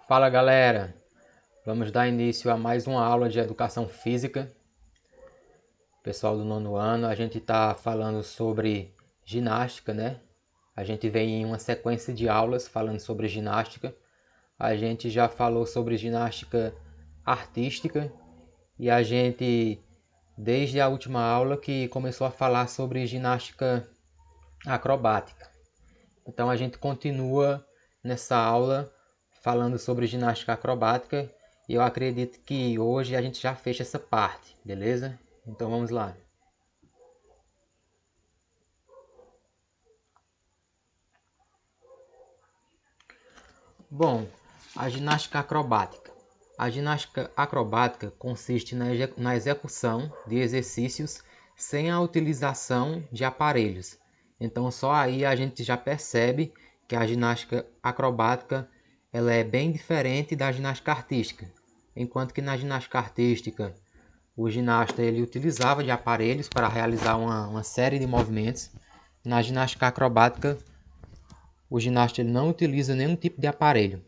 Fala galera, vamos dar início a mais uma aula de educação física. Pessoal do nono ano, a gente está falando sobre ginástica, né? A gente vem em uma sequência de aulas falando sobre ginástica. A gente já falou sobre ginástica artística e a gente, desde a última aula, que começou a falar sobre ginástica acrobática. Então a gente continua nessa aula falando sobre ginástica acrobática e eu acredito que hoje a gente já fecha essa parte, beleza? Então vamos lá. Bom, a ginástica acrobática. A ginástica acrobática consiste na execução de exercícios sem a utilização de aparelhos. Então só aí a gente já percebe que a ginástica acrobática ela é bem diferente da ginástica artística. Enquanto que na ginástica artística o ginasta ele utilizava de aparelhos para realizar uma série de movimentos. Na ginástica acrobática o ginasta ele não utiliza nenhum tipo de aparelho.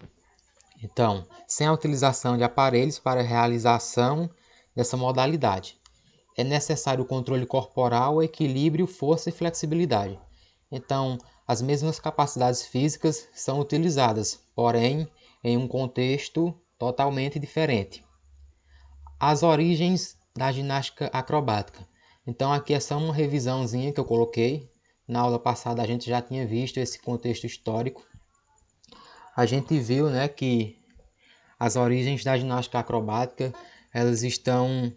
Então, sem a utilização de aparelhos para a realização dessa modalidade, é necessário o controle corporal, equilíbrio, força e flexibilidade. Então, as mesmas capacidades físicas são utilizadas, porém, em um contexto totalmente diferente. As origens da ginástica acrobática. Então, aqui é só uma revisãozinha que eu coloquei. Na aula passada a gente já tinha visto esse contexto histórico. A gente viu, né, que as origens da ginástica acrobática elas estão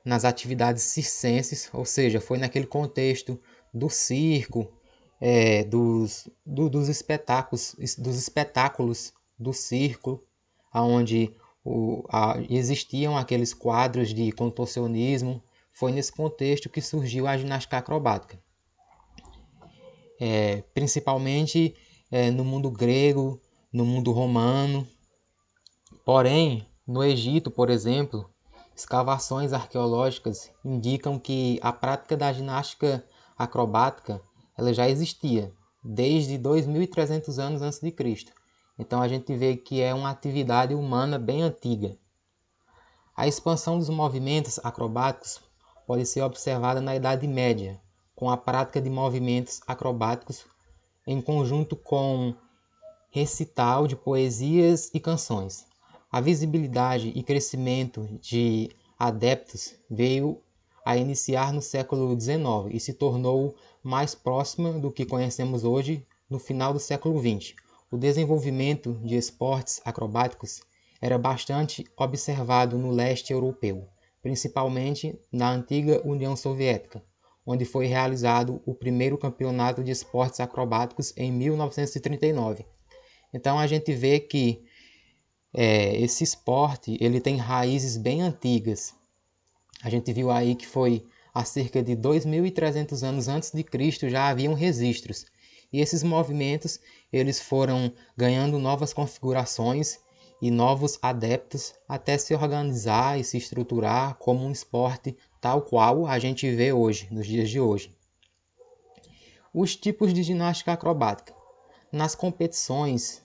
nas atividades circenses, ou seja, foi naquele contexto do circo, dos espetáculos do circo, onde existiam aqueles quadros de contorcionismo. Foi nesse contexto que surgiu a ginástica acrobática. Principalmente no mundo grego, no mundo romano. Porém, no Egito, por exemplo, escavações arqueológicas indicam que a prática da ginástica acrobática ela já existia desde 2300 anos antes de Cristo. Então a gente vê que é uma atividade humana bem antiga. A expansão dos movimentos acrobáticos pode ser observada na Idade Média, com a prática de movimentos acrobáticos em conjunto com recital de poesias e canções. A visibilidade e crescimento de adeptos veio a iniciar no século XIX e se tornou mais próxima do que conhecemos hoje no final do século XX. O desenvolvimento de esportes acrobáticos era bastante observado no leste europeu, principalmente na antiga União Soviética, onde foi realizado o primeiro campeonato de esportes acrobáticos em 1939. Então a gente vê que esse esporte ele tem raízes bem antigas. A gente viu aí que foi há cerca de 2.300 anos antes de Cristo já haviam registros. E esses movimentos eles foram ganhando novas configurações e novos adeptos até se organizar e se estruturar como um esporte tal qual a gente vê hoje, nos dias de hoje. Os tipos de ginástica acrobática. Nas competições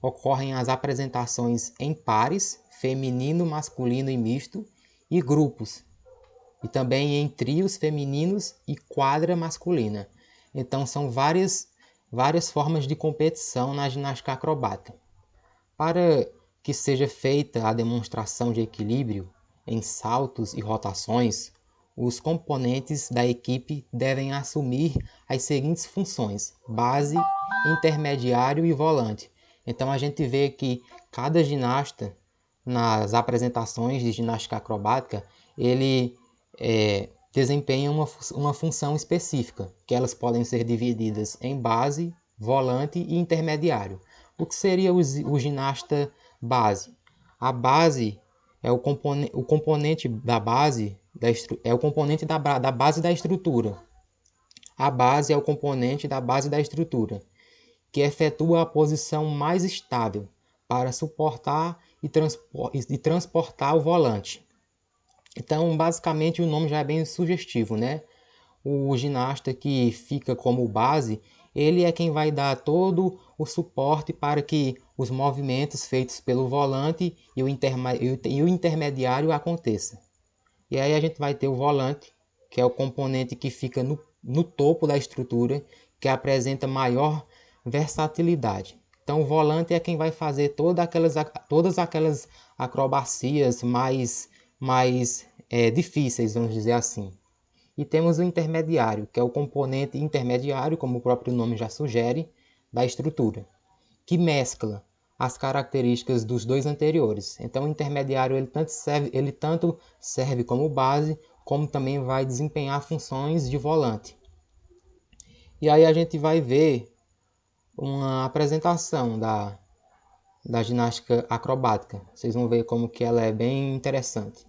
ocorrem as apresentações em pares, feminino, masculino e misto, e grupos, e também em trios femininos e quadra masculina. Então são várias formas de competição na ginástica acrobática. Para que seja feita a demonstração de equilíbrio em saltos e rotações, os componentes da equipe devem assumir as seguintes funções: base, intermediário e volante. Então a gente vê que cada ginasta, nas apresentações de ginástica acrobática, ele desempenha uma função específica, que elas podem ser divididas em base, volante e intermediário. O que seria o ginasta base? A base é o componente da base, é o componente da base da estrutura. A base é o componente da base da estrutura, que efetua a posição mais estável para suportar e transportar o volante. Então, basicamente, o nome já é bem sugestivo, né? O ginasta que fica como base, ele é quem vai dar todo o suporte para que os movimentos feitos pelo volante e o intermediário aconteça. E aí a gente vai ter o volante, que é o componente que fica no topo da estrutura, que apresenta maior versatilidade. Então o volante é quem vai fazer todas aquelas acrobacias mais difíceis, vamos dizer assim. E temos o intermediário, que é o componente intermediário, como o próprio nome já sugere, da estrutura, que mescla as características dos dois anteriores. Então o intermediário ele tanto serve como base, como também vai desempenhar funções de volante. E aí a gente vai ver uma apresentação da ginástica acrobática. Vocês vão ver como que ela é bem interessante.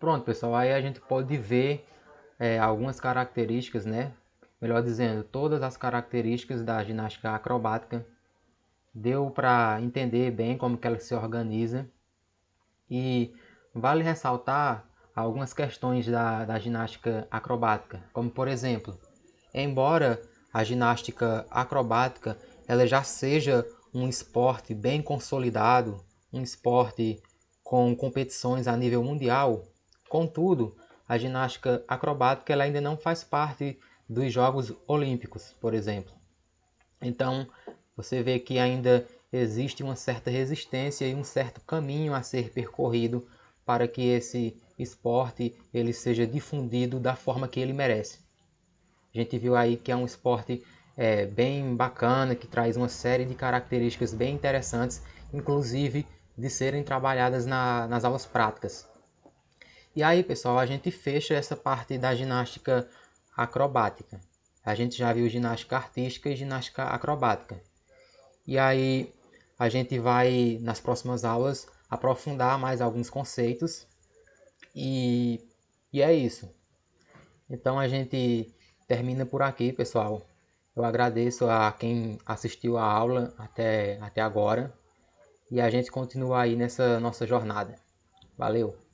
pronto, pessoal, aí a gente pode ver algumas características, né? Melhor dizendo, todas as características da ginástica acrobática. Deu para entender bem como que ela se organiza. E vale ressaltar algumas questões da ginástica acrobática, como por exemplo, embora a ginástica acrobática ela já seja um esporte bem consolidado, um esporte com competições a nível mundial, contudo, a ginástica acrobática ela ainda não faz parte dos Jogos Olímpicos, por exemplo. Então, você vê que ainda existe uma certa resistência e um certo caminho a ser percorrido para que esse esporte ele seja difundido da forma que ele merece. A gente viu aí que é um esporte bem bacana, que traz uma série de características bem interessantes, inclusive de serem trabalhadas nas aulas práticas. E aí, pessoal, a gente fecha essa parte da ginástica acrobática. A gente já viu ginástica artística e ginástica acrobática. E aí a gente vai, nas próximas aulas, aprofundar mais alguns conceitos. E é isso. Então a gente termina por aqui, pessoal. Eu agradeço a quem assistiu a aula até agora. E a gente continua aí nessa nossa jornada. Valeu!